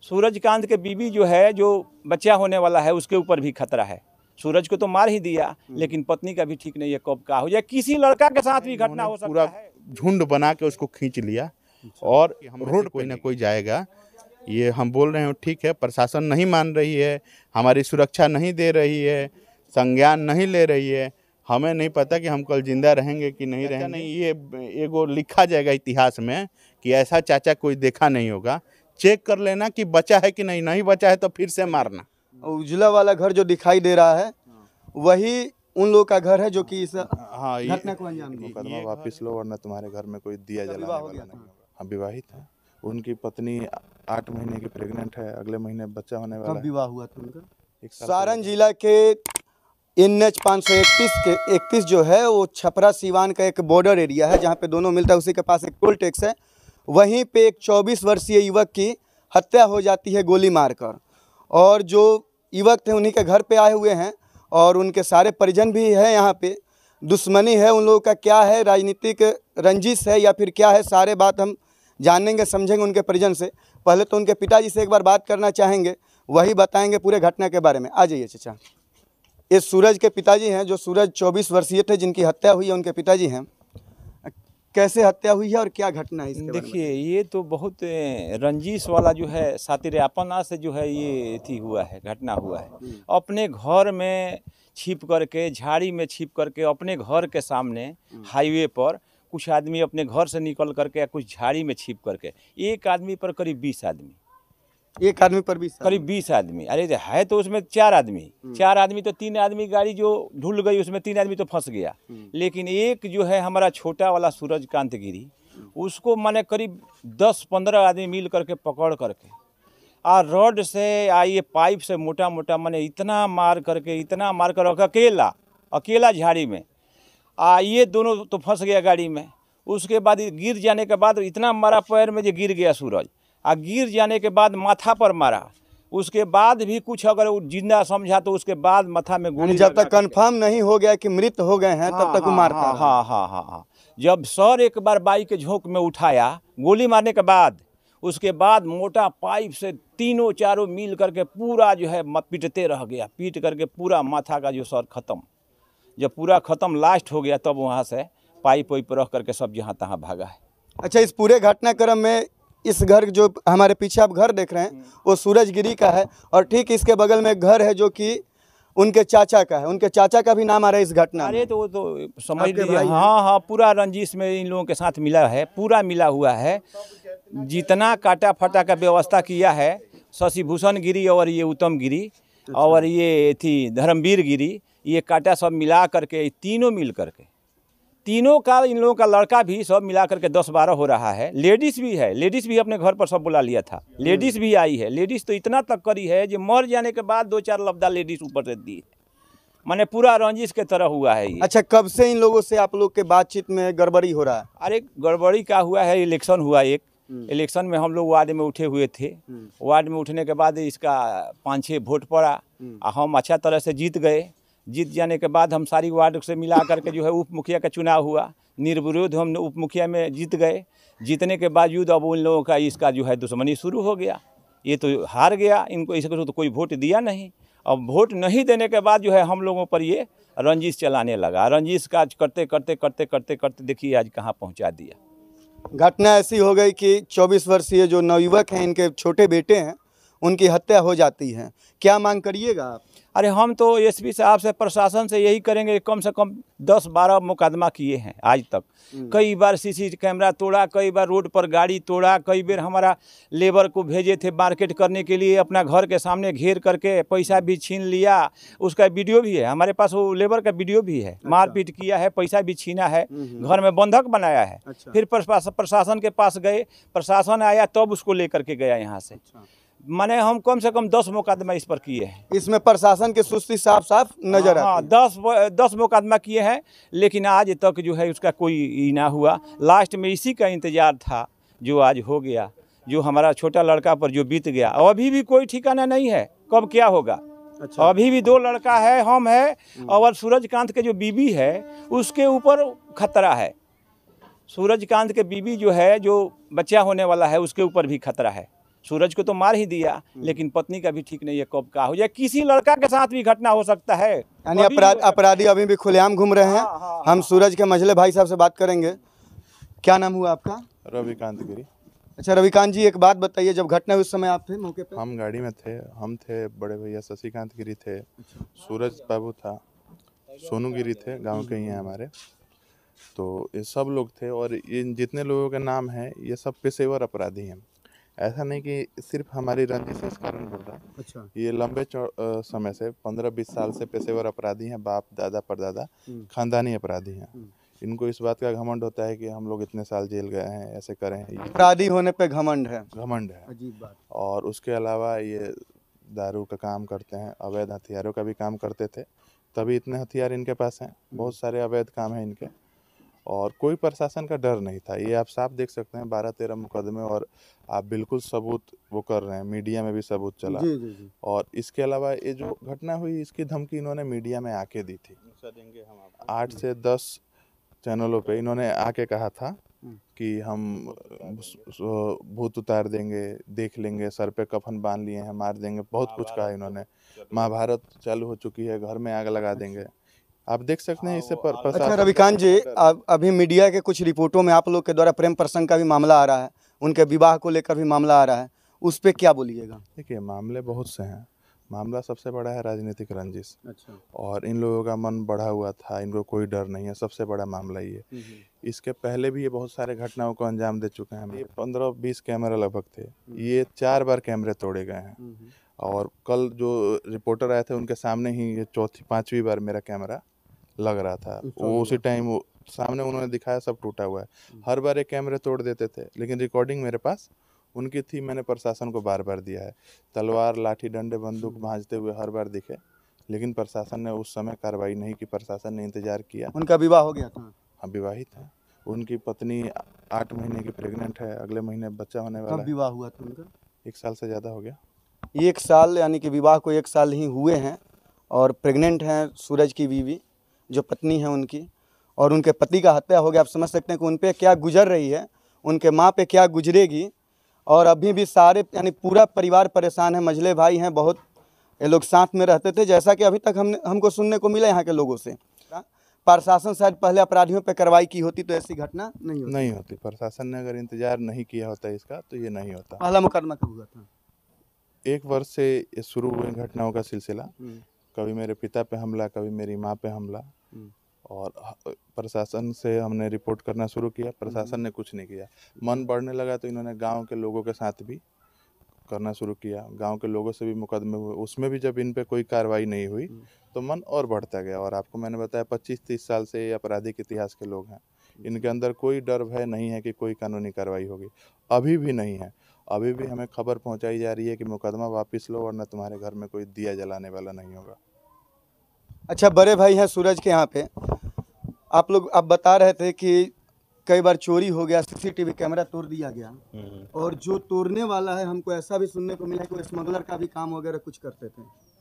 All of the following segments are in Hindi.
सूरजकांत के बीबी जो है, जो बच्चा होने वाला है, उसके ऊपर भी खतरा है। सूरज को तो मार ही दिया, लेकिन पत्नी का भी ठीक नहीं है, कब का हो जाए, किसी लड़का के साथ भी घटना हो सकता है। झुंड बना के उसको खींच लिया और रोड कोई ना कोई जाएगा। ये हम बोल रहे हैं ठीक है, प्रशासन नहीं मान रही है, हमारी सुरक्षा नहीं दे रही है, संज्ञान नहीं ले रही है। हमें नहीं पता कि हम कल जिंदा रहेंगे कि नहीं रहेंगे। नहीं, ये एगो लिखा जाएगा इतिहास में कि ऐसा चाचा कोई देखा नहीं होगा। चेक कर लेना कि बचा है कि नहीं बचा है तो फिर से मारना। उजला वाला घर जो दिखाई दे रहा है वही उन लोगों का घर है जो कि इस घटना को अंजाम दिया। मुकदमा वापिस लो वरना तुम्हारे घर में कोई दिया जलाने वाला नहीं होगा। हम विवाहित हैं, उनकी पत्नी 8 महीने की प्रेग्नेंट है, अगले महीने बच्चा होने वाला है। कब विवाह हुआ था उनका? सारण जिला के NH 531 के 31 जो है वो छपरा सीवान का एक बॉर्डर एरिया है जहाँ पे दोनों मिलता है। उसी के पास एक टोल टैक्स है, वहीं पे एक 24 वर्षीय युवक की हत्या हो जाती है गोली मारकर। और जो युवक थे उन्हीं के घर पे आए हुए हैं और उनके सारे परिजन भी हैं यहाँ पे। दुश्मनी है उन लोगों का, क्या है, राजनीतिक रंजिश है या फिर क्या है, सारे बात हम जानेंगे समझेंगे उनके परिजन से। पहले तो उनके पिताजी से एक बार बात करना चाहेंगे, वही बताएंगे पूरे घटना के बारे में। आ जाइए चाचा। ये सूरज के पिताजी हैं, जो सूरज 24 वर्षीय थे जिनकी हत्या हुई है, उनके पिताजी हैं। कैसे हत्या हुई है और क्या घटना है इसके? देखिए, ये तो बहुत रंजिश वाला जो है, सातिरेपना से जो है ये थी हुआ है, घटना हुआ है। अपने घर में छिप करके, झाड़ी में छिप करके, अपने घर के सामने हाईवे पर कुछ आदमी अपने घर से निकल करके, कुछ झाड़ी में छिप करके, एक आदमी पर करीब 20 आदमी, एक आदमी पर 20 करीब 20 आदमी। अरे है तो उसमें 4 आदमी तो 3 आदमी गाड़ी जो ढुल गई, उसमें 3 आदमी तो फंस गया। लेकिन एक जो है हमारा छोटा वाला सूरजकांत गिरी, उसको माने करीब 10-15 आदमी मिल करके पकड़ करके और रॉड से ये पाइप से मोटा मोटा माने इतना मार कर अकेला झाड़ी में ये दोनों तो फंस गया गाड़ी में। उसके बाद गिर जाने के बाद इतना मारा पैर में जो गिर गया सूरज, गिर जाने के बाद माथा पर मारा। उसके बाद भी कुछ अगर जिंदा समझा तो उसके बाद माथा में गोली, जब तक कंफर्म नहीं हो गया कि मृत हो गए हैं तब तक वो मारता रहा। हाँ। जब सर एक बार बाइक के झोंक में उठाया गोली मारने के बाद, उसके बाद मोटा पाइप से तीनों चारों मिल करके पूरा जो है पीटते रह गया, पीट करके पूरा माथा का जो सर खत्म। जब पूरा खत्म लास्ट हो गया तब वहाँ से पाइप वाइप रख करके सब जहाँ तहाँ भागा है। अच्छा, इस पूरे घटनाक्रम में इस घर जो हमारे पीछे आप घर देख रहे हैं वो सूरजगिरी का है और ठीक इसके बगल में एक घर है जो कि उनके चाचा का है। उनके चाचा का भी नाम आ रहा है इस घटना में। अरे तो वो तो समझ लीजिए, हाँ, पूरा रंजिश में इन लोगों के साथ मिला है, पूरा मिला हुआ है। जितना काटा फटा का व्यवस्था किया है, शशिभूषण गिरी और ये उत्तम गिरी और ये थी धर्मवीर गिरी, ये काटा सब मिला करके, तीनों मिल करके, तीनों का इन लोगों का लड़का भी सब मिला करके 10-12 हो रहा है। लेडीज़ भी है, लेडीज़ भी अपने घर पर सब बुला लिया था, लेडीज़ भी आई है। लेडीज़ तो इतना तक करी है जो मर जाने के बाद 2-4 लफ्दा लेडीज़ ऊपर से दी है, माने पूरा रंजिश के तरह हुआ है ये। अच्छा, कब से इन लोगों से आप लोग के बातचीत में गड़बड़ी हो रहा है? अरे गड़बड़ी का हुआ है, इलेक्शन हुआ एक, इलेक्शन में हम लोग वार्ड में उठे हुए थे। वार्ड में उठने के बाद इसका 5-6 वोट पड़ा, हम अच्छा तरह से जीत गए। जीत जाने के बाद हम सारी वार्ड से मिला करके जो है उप मुखिया का चुनाव हुआ, निर्विरोध हम उप मुखिया में जीत गए। जीतने के बावजूद अब उन लोगों का इसका जो है दुश्मनी शुरू हो गया। ये तो हार गया, इनको इसको तो कोई वोट दिया नहीं। अब वोट नहीं देने के बाद जो है हम लोगों पर ये रंजिश चलाने लगा। रंजिश का करते देखिए आज कहाँ पहुँचा दिया। घटना ऐसी हो गई कि 24 वर्षीय जो नवयुवक हैं, इनके छोटे बेटे हैं, उनकी हत्या हो जाती है। क्या मांग करिएगा आप? अरे हम तो एसपी साहब से, प्रशासन से यही करेंगे, कम से कम 10-12 मुकदमा किए हैं आज तक। कई बार सीसी कैमरा तोड़ा, कई बार रोड पर गाड़ी तोड़ा, कई बार हमारा लेबर को भेजे थे मार्केट करने के लिए, अपना घर के सामने घेर करके पैसा भी छीन लिया। उसका वीडियो भी है हमारे पास, वो लेबर का वीडियो भी है। मारपीट किया है, पैसा भी छीना है, घर में बंधक बनाया है। फिर प्रशासन के पास गए, प्रशासन आया तब उसको लेकर के गया यहाँ से। माने हम कम से कम 10 मुकदमा इस पर किए हैं। इसमें प्रशासन की सुस्ती साफ नजर आती है। 10 मुकदमा किए हैं, लेकिन आज तक जो है उसका कोई ना हुआ। लास्ट में इसी का इंतजार था जो आज हो गया, जो हमारा छोटा लड़का पर जो बीत गया। अभी भी कोई ठिकाना नहीं है कब क्या होगा। अच्छा। अभी भी 2 लड़का है, हम है और सूरजकांत के जो बीबी है उसके ऊपर खतरा है। सूरजकांत के बीबी जो है, जो बच्चा होने वाला है, उसके ऊपर भी खतरा है। सूरज को तो मार ही दिया, लेकिन पत्नी का भी ठीक नहीं है कब का हो जाए। किसी लड़का के साथ भी घटना हो सकता है। यानी अपराधी अभी भी खुलेआम घूम रहे हैं। हम सूरज के मझले भाई साहब से बात करेंगे। क्या नाम हुआ आपका? रविकांत गिरी। अच्छा रविकांत जी, एक बात बताइए, जब घटना हुई उस समय आप थे मौके पे? हम गाड़ी में थे, हम थे, बड़े भैया शशिकांत गिरी थे, सूरज बाबू था, सोनू गिरी थे, गांव के ही हैं हमारे। तो ये सब लोग थे और ये जितने लोगों के नाम हैं ये सब पेशेवर अपराधी हैं। ऐसा नहीं कि सिर्फ हमारी रंजिश इस कारण बोल रहा। अच्छा। ये लंबे समय से 15-20 साल से पेशेवर अपराधी हैं, बाप दादा परदादा खानदानी अपराधी हैं। इनको इस बात का घमंड होता है कि हम लोग इतने साल जेल गए हैं, ऐसे करें हैं। अपराधी होने पे घमंड है। अजीब बात। और उसके अलावा ये दारू का काम करते हैं, अवैध हथियारों का भी काम करते थे, तभी इतने हथियार इनके पास हैं। बहुत सारे अवैध काम हैं इनके और कोई प्रशासन का डर नहीं था। ये आप साफ देख सकते हैं 12-13 मुकदमे और आप बिल्कुल सबूत वो कर रहे हैं, मीडिया में भी सबूत चला। जी। और इसके अलावा ये जो घटना हुई इसकी धमकी इन्होंने मीडिया में आके दी थी। 8 से 10 चैनलों पे इन्होंने आके कहा था कि हम भूत उतार देंगे, देख लेंगे, सर पे कफन बांध लिए हैं, मार देंगे, बहुत कुछ कहा इन्होंने। महाभारत चालू हो चुकी है, घर में आग लगा देंगे। आप देख सकते हैं इससे अच्छा रविकांत जी, अभी मीडिया के कुछ रिपोर्टों में आप लोग के द्वारा प्रेम प्रसंग का भी मामला आ रहा है, उनके विवाह को लेकर भी मामला आ रहा है, उस पर क्या बोलिएगा? देखिए मामले बहुत से हैं। मामला सबसे बड़ा है राजनीतिक रंजिश। अच्छा। और इन लोगों का मन बढ़ा हुआ था, इनको कोई डर नहीं है, सबसे बड़ा मामला ये। इसके पहले भी ये बहुत सारे घटनाओं को अंजाम दे चुके हैं। ये 15-20 कैमरा लगभग थे, ये 4 बार कैमरे तोड़े गए हैं। और कल जो रिपोर्टर आए थे उनके सामने ही ये 4-5वीं बार मेरा कैमरा लग रहा था। वो उसी टाइम सामने उन्होंने दिखाया, सब टूटा हुआ है। हर बार एक कैमरे तोड़ देते थे, लेकिन रिकॉर्डिंग मेरे पास उनकी थी। मैंने प्रशासन को बार बार दिया है, तलवार लाठी डंडे बंदूक भांजते हुए हर बार दिखे, लेकिन प्रशासन ने उस समय कार्रवाई नहीं की। प्रशासन ने इंतजार किया। उनका विवाह हो गया था? हाँ, विवाहित है। उनकी पत्नी 8 महीने की प्रेग्नेंट है, अगले महीने बच्चा होने वाला है। कब विवाह हुआ था उनका? 1 साल से ज़्यादा हो गया। 1 साल, यानी कि विवाह को 1 साल ही हुए हैं और प्रेग्नेंट हैं सूरज की बीवी जो पत्नी है उनकी, और उनके पति का हत्या हो गया। आप समझ सकते हैं कि उन पर क्या गुजर रही है, उनके माँ पे क्या गुजरेगी। और अभी भी सारे यानी पूरा परिवार परेशान है। मझले भाई हैं बहुत, ये लोग साथ में रहते थे, जैसा कि अभी तक हमको सुनने को मिला यहाँ के लोगों से। प्रशासन शायद पहले अपराधियों पे कार्रवाई की होती तो ऐसी घटना नहीं होती। प्रशासन ने अगर इंतजार नहीं किया होता इसका तो ये नहीं होता। पहला मुकदमा कब हुआ था? 1 वर्ष से ये शुरू हुए घटनाओं का सिलसिला। कभी मेरे पिता पे हमला, कभी मेरी माँ पे हमला। और प्रशासन से हमने रिपोर्ट करना शुरू किया, प्रशासन ने कुछ नहीं किया। मन बढ़ने लगा तो इन्होंने गांव के लोगों के साथ भी करना शुरू किया, गांव के लोगों से भी मुकदमे हुए। उसमें भी जब इन पे कोई कार्रवाई नहीं हुई तो मन और बढ़ता गया। और आपको मैंने बताया 25-30 साल से ये आपराधिक इतिहास के लोग हैं। इनके अंदर कोई डर भय नहीं है कि कोई कानूनी कार्रवाई होगी, अभी भी नहीं है। अभी भी हमें खबर पहुँचाई जा रही है कि मुकदमा वापस लो वरना तुम्हारे घर में कोई दिया जलाने वाला नहीं होगा। अच्छा, बड़े भाई हैं सूरज के यहाँ पे, आप बता रहे थे कि कई बार चोरी हो गया, सीसीटीवी कैमरा तोड़ दिया गया, और जो तोड़ने वाला है हमको ऐसा भी सुनने को मिला कि वो स्मगलर का भी काम वगैरह कुछ करते थे।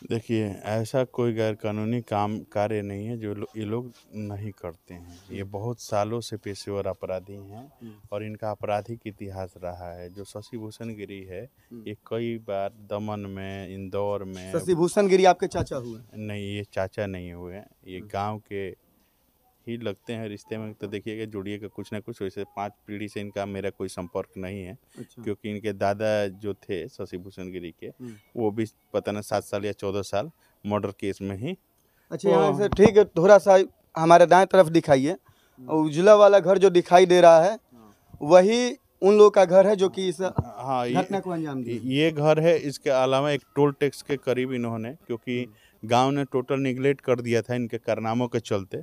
देखिए, ऐसा कोई गैर कानूनी कार्य नहीं है जो ये लोग नहीं करते हैं। ये बहुत सालों से पेशेवर अपराधी हैं और इनका आपराधिक इतिहास रहा है। जो शशि भूषण गिरी है, ये कई बार दमन में, इंदौर में। शशि भूषण गिरी आपके चाचा हुए? नहीं, ये चाचा नहीं हुए, ये गांव के ही लगते हैं रिश्ते में। तो देखिएगा, जुड़िएगा कुछ ना कुछ। वैसे 5 पीढ़ी से इनका मेरा कोई संपर्क नहीं है। अच्छा। क्योंकि इनके दादा जो थे शशि भूषण गिरी के, वो भी पता ना 7 साल या 14 साल मर्डर केस में ही। अच्छा, यहाँ से ठीक है, थोड़ा सा हमारे दाएं तरफ दिखाइए। उजला वाला घर जो दिखाई दे रहा है वही उन लोगों का घर है जो कि इस घटना को अंजाम दिया। ये घर है। इसके अलावा एक टोल टैक्स के करीब इन्होंने, क्योंकि गांव ने टोटल निगलेक्ट कर दिया था इनके कारनामों के चलते,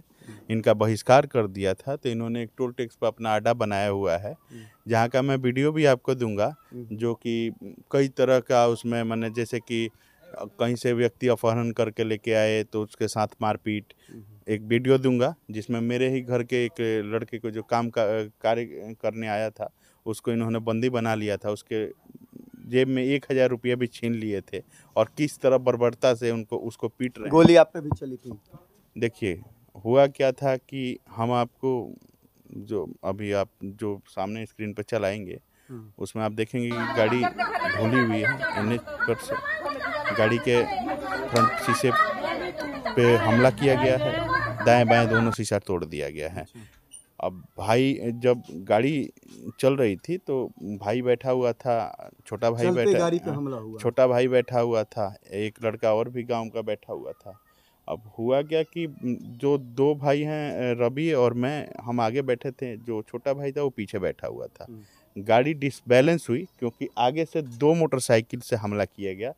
इनका बहिष्कार कर दिया था, तो इन्होंने एक टोल टैक्स पर अपना अड्डा बनाया हुआ है, जहां का मैं वीडियो भी आपको दूंगा। जो कि कई तरह का उसमें, मैंने जैसे कि कहीं से व्यक्ति अपहरण करके लेके आए तो उसके साथ मारपीट, एक वीडियो दूंगा जिसमें मेरे ही घर के एक लड़के को जो कार्य करने आया था उसको इन्होंने बंदी बना लिया था। उसके जेब में 1000 रुपया भी छीन लिए थे और किस तरह बर्बरता से उसको पीट रहे हैं। गोली आप पे भी चली थी? देखिए, हुआ क्या था कि हम आपको जो अभी आप जो सामने स्क्रीन पर चलाएंगे उसमें आप देखेंगे कि गाड़ी धुली हुई है। एनएच पर से गाड़ी के फ्रंट शीशे पे हमला किया गया है, दाएं बाएं दोनों शीशा तोड़ दिया गया है। अब भाई जब गाड़ी चल रही थी तो भाई बैठा हुआ था, छोटा भाई गाड़ी पे हमला हुआ। छोटा भाई बैठा हुआ था, एक लड़का और भी गांव का बैठा हुआ था। अब हुआ क्या कि जो दो भाई हैं, रवि और मैं, हम आगे बैठे थे, जो छोटा भाई था वो पीछे बैठा हुआ था। गाड़ी डिसबैलेंस हुई क्योंकि आगे से दो मोटरसाइकिल से हमला किया गया।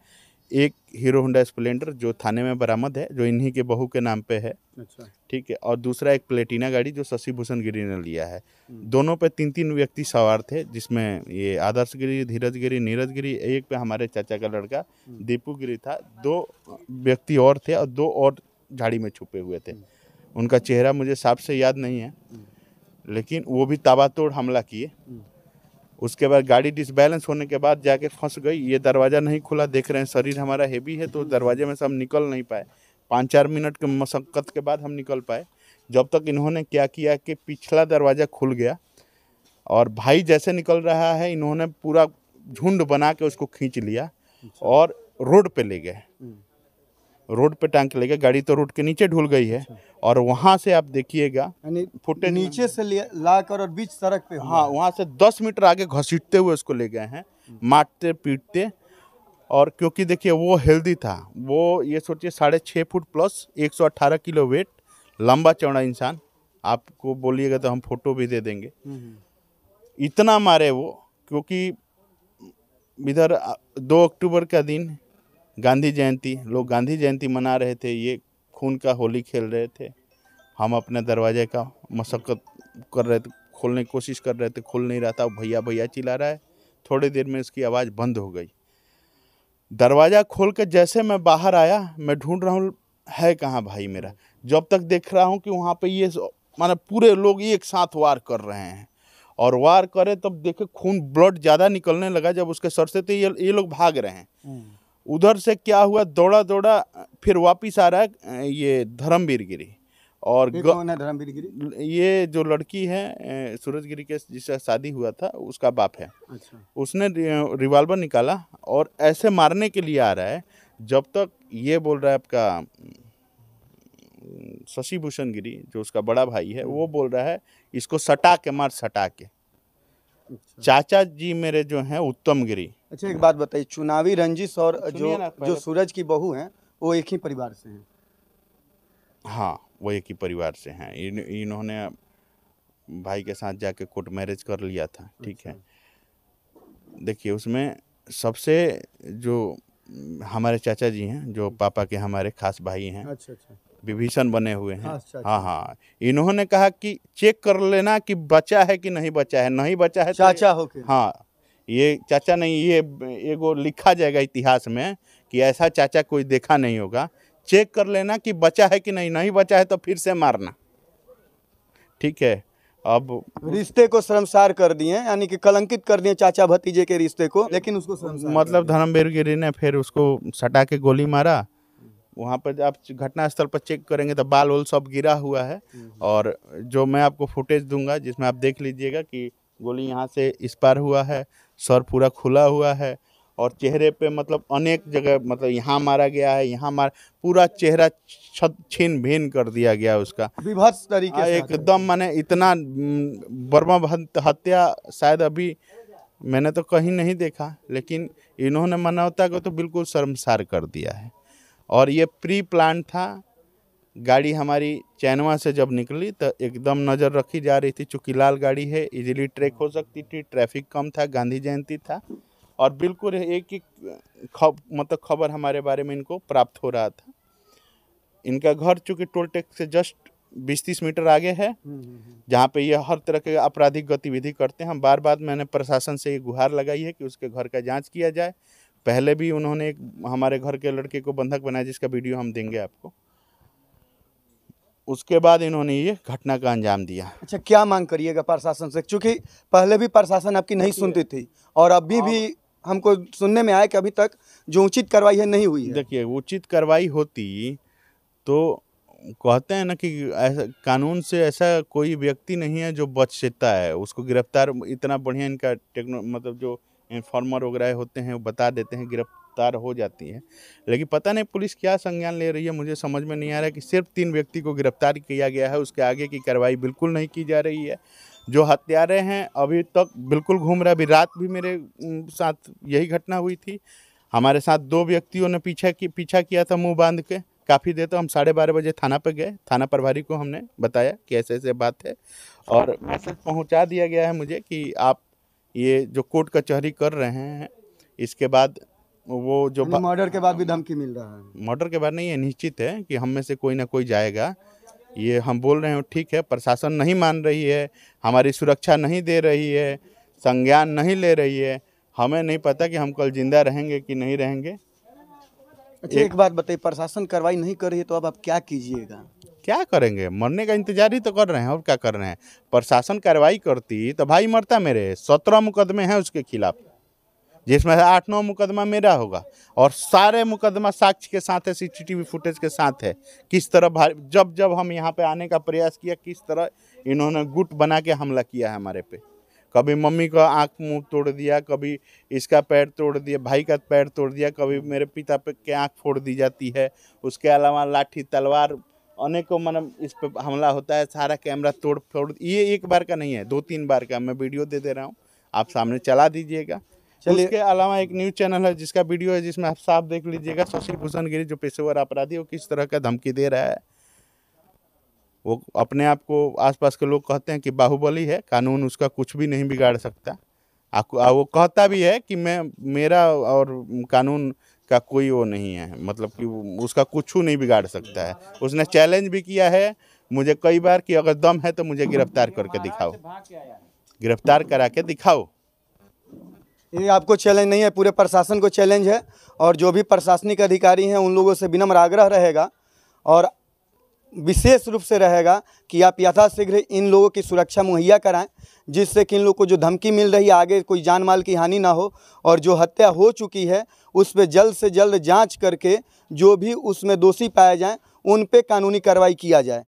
एक हीरो होंडा स्प्लेंडर जो थाने में बरामद है, जो इन्हीं के बहू के नाम पे है। अच्छा। ठीक है। और दूसरा एक प्लेटिना गाड़ी जो शशि भूषण गिरी ने लिया है। दोनों पे 3-3 व्यक्ति सवार थे, जिसमें ये आदर्श गिरी, धीरज गिरी, नीरज गिरी, एक पे हमारे चाचा का लड़का दीपू गिरी था। 2 व्यक्ति और थे और 2 और झाड़ी में छुपे हुए थे। उनका चेहरा मुझे साफ से याद नहीं है, लेकिन वो भी ताबड़तोड़ हमला किए। उसके बाद गाड़ी डिसबैलेंस होने के बाद जाके फंस गई। ये दरवाज़ा नहीं खुला, देख रहे हैं शरीर हमारा हेवी है तो दरवाजे में से हम निकल नहीं पाए। 5-4 मिनट के मशक्क़त के बाद हम निकल पाए। जब तक इन्होंने क्या किया कि पिछला दरवाज़ा खुल गया और भाई जैसे निकल रहा है, इन्होंने पूरा झुंड बना के उसको खींच लिया और रोड पे ले गए। रोड पे टांग के ले गए। गाड़ी तो रोड के नीचे ढुल गई है। और वहाँ से आप देखिएगा फुटेज नीचे से ला कर और बीच सड़क पे। हाँ, वहाँ से 10 मीटर आगे घसीटते हुए उसको ले गए हैं, मारते पीटते। और क्योंकि देखिए वो हेल्दी था, वो ये सोचिए 6.5 फुट प्लस 118 किलो वेट, लंबा चौड़ा इंसान। आपको बोलिएगा तो हम फोटो भी दे देंगे। इतना मारे वो, क्योंकि इधर 2 अक्टूबर का दिन गांधी जयंती, लोग गांधी जयंती मना रहे थे, ये खून का होली खेल रहे थे। हम अपने दरवाजे का मशक्क़त कर रहे थे, खोलने की कोशिश कर रहे थे, खुल नहीं रहा था। भैया भैया चिल्ला रहा है। थोड़ी देर में इसकी आवाज़ बंद हो गई। दरवाज़ा खोल के जैसे मैं बाहर आया, मैं ढूंढ रहा हूँ है कहाँ भाई मेरा। जब तक देख रहा हूँ कि वहाँ पे ये माने पूरे लोग एक साथ वार कर रहे हैं, और वार करे तब देखे खून, ब्लड ज़्यादा निकलने लगा जब उसके सर से, तो ये लोग भाग रहे हैं। उधर से क्या हुआ, दौड़ा दौड़ा फिर वापिस आ रहा है ये धर्मवीर गिरी। और कौन है धर्मवीर गिरी? ये जो लड़की है सूरज गिरी के जिससे शादी हुआ था, उसका बाप है। अच्छा। उसने रिवॉल्वर निकाला और ऐसे मारने के लिए आ रहा है, जब तक ये बोल रहा है आपका शशि भूषण गिरी, जो उसका बड़ा भाई है, वो बोल रहा है इसको सटा के मार, सटा के। चाचा जी मेरे जो हैं उत्तम गिरी। अच्छा, एक बात बताइए, चुनावी रंजिश और जो सूरज की बहू हैं वो एक ही परिवार से हैं? हाँ, वो एक ही परिवार से हैं। इन्होंने भाई के साथ जाके कोर्ट मैरिज कर लिया था। ठीक है। देखिए उसमें सबसे जो हमारे चाचा जी हैं, जो पापा के हमारे खास भाई हैं, अच्छा, विभीषण बने हुए हैं। हाँ हाँ, इन्होंने कहा कि चेक कर लेना कि बचा है कि नहीं बचा है। नहीं बचा है चाचा होके। हाँ, ये चाचा नहीं, ये एगो लिखा जाएगा इतिहास में कि ऐसा चाचा कोई देखा नहीं होगा। चेक कर लेना कि बचा है कि नहीं, नहीं बचा है तो फिर से मारना। ठीक है। अब रिश्ते को शर्मसार कर दिए, यानी कि कलंकित कर दिए चाचा भतीजे के रिश्ते को, लेकिन उसको मतलब धर्मवीर गिरी ने फिर उसको सटा के गोली मारा। वहाँ पर आप घटनास्थल पर चेक करेंगे तो बाल वाल सब गिरा हुआ है। और जो मैं आपको फुटेज दूंगा जिसमें आप देख लीजिएगा कि गोली यहाँ से इस पार हुआ है, सर पूरा खुला हुआ है, और चेहरे पे मतलब अनेक जगह, मतलब यहाँ मारा गया है, यहाँ पूरा चेहरा छीन भीन कर दिया गया उसका, विभत्स तरीके से एकदम। माने इतना बर्बरता हत्या शायद अभी मैंने तो कहीं नहीं देखा, लेकिन इन्होंने मानवता को तो बिल्कुल शर्मसार कर दिया है। और ये प्री प्लान था। गाड़ी हमारी चैनवा से जब निकली तो एकदम नज़र रखी जा रही थी, चूँकि लाल गाड़ी है, इजीली ट्रैक हो सकती थी, ट्रैफिक कम था, गांधी जयंती था, और बिल्कुल एक मतलब खबर हमारे बारे में इनको प्राप्त हो रहा था। इनका घर चूँकि टोल टैक्स से जस्ट 20-30 मीटर आगे है, जहाँ पे ये हर तरह के आपराधिक गतिविधि करते हैं। हम बार बार मैंने प्रशासन से ये गुहार लगाई है कि उसके घर का जांच किया जाए। पहले भी उन्होंने एक हमारे घर के लड़के को बंधक बनाया, जिसका वीडियो हम देंगे आपको। उसके बाद इन्होंने ये घटना का अंजाम दिया। अच्छा, क्या मांग करिएगा प्रशासन से? क्योंकि पहले भी प्रशासन आपकी नहीं सुनती थी, और अभी भी हमको सुनने में आया कि अभी तक जो उचित कार्रवाई है नहीं हुई है। देखिए, उचित कार्रवाई होती तो कहते हैं ना कि ऐसा कानून से ऐसा कोई व्यक्ति नहीं है जो बच सकता है। उसको गिरफ्तार, इतना बढ़िया इनका मतलब जो इन्फॉर्मर वगैरह होते हैं वो बता देते हैं, गिरफ्तार हो जाती है। लेकिन पता नहीं पुलिस क्या संज्ञान ले रही है, मुझे समझ में नहीं आ रहा है कि सिर्फ 3 व्यक्ति को गिरफ्तार किया गया है, उसके आगे की कार्रवाई बिल्कुल नहीं की जा रही है। जो हत्यारे हैं अभी तक बिल्कुल घूम रहा है। अभी रात भी मेरे साथ यही घटना हुई थी। हमारे साथ 2 व्यक्तियों ने पीछा किया था मुंह बांध के काफ़ी देर। तो हम 12:30 बजे थाना पे गए। थाना प्रभारी को हमने बताया कि ऐसे ऐसे बात है और मैसेज पहुंचा दिया गया है मुझे कि आप ये जो कोर्ट कचहरी कर रहे हैं, इसके बाद वो जो मर्डर के बाद भी धमकी मिल रहा है। मर्डर के बाद नहीं है, निश्चित है कि हम में से कोई ना कोई जाएगा। ये हम बोल रहे हैं ठीक है, प्रशासन नहीं मान रही है, हमारी सुरक्षा नहीं दे रही है, संज्ञान नहीं ले रही है। हमें नहीं पता कि हम कल जिंदा रहेंगे कि नहीं रहेंगे। अच्छा, एक बात बताइए, प्रशासन कार्रवाई नहीं कर रही है तो अब आप क्या कीजिएगा? क्या करेंगे? मरने का इंतजार ही तो कर रहे हैं, और क्या कर रहे हैं। प्रशासन कार्रवाई करती तो भाई मरता। मेरे 17 मुकदमे हैं उसके खिलाफ, जिसमें से 8-9 मुकदमा मेरा होगा और सारे मुकदमा साक्ष्य के साथ है, CCTV फुटेज के साथ है। किस तरह जब हम यहाँ पे आने का प्रयास किया, किस तरह इन्होंने गुट बना के हमला किया है हमारे पे। कभी मम्मी का आँख मुंह तोड़ दिया, कभी इसका पैर तोड़ दिया, भाई का पैर तोड़ दिया, कभी मेरे पिता पे के आँख फोड़ दी जाती है। उसके अलावा लाठी तलवार अनेकों मतलब इस पे हमला होता है। सारा कैमरा तोड़ फोड़, ये एक बार का नहीं है, 2-3 बार का। मैं वीडियो दे रहा हूँ, आप सामने चला दीजिएगा। उसके अलावा एक न्यूज़ चैनल है जिसका वीडियो है, जिसमें आप साफ देख लीजिएगा शशि भूषण गिरी जो पेशेवर अपराधी, वो किस तरह का धमकी दे रहा है। वो अपने आप को आसपास के लोग कहते हैं कि बाहुबली है, कानून उसका कुछ भी नहीं बिगाड़ सकता। वो कहता भी है कि मेरा और कानून का कोई वो नहीं है, मतलब कि उसका कुछ नहीं बिगाड़ सकता है। उसने चैलेंज भी किया है मुझे कई बार कि अगर दम है तो मुझे गिरफ्तार करके दिखाओ, गिरफ्तार करा के दिखाओ। ये आपको चैलेंज नहीं है, पूरे प्रशासन को चैलेंज है। और जो भी प्रशासनिक अधिकारी हैं उन लोगों से विनम्र आग्रह रहेगा और विशेष रूप से रहेगा कि आप यथाशीघ्र इन लोगों की सुरक्षा मुहैया कराएं, जिससे कि इन लोगों को जो धमकी मिल रही है आगे कोई जान माल की हानि ना हो, और जो हत्या हो चुकी है उस पर जल्द से जल्द जांच करके जो भी उसमें दोषी पाए जाएं उन पे कानूनी कार्रवाई किया जाए।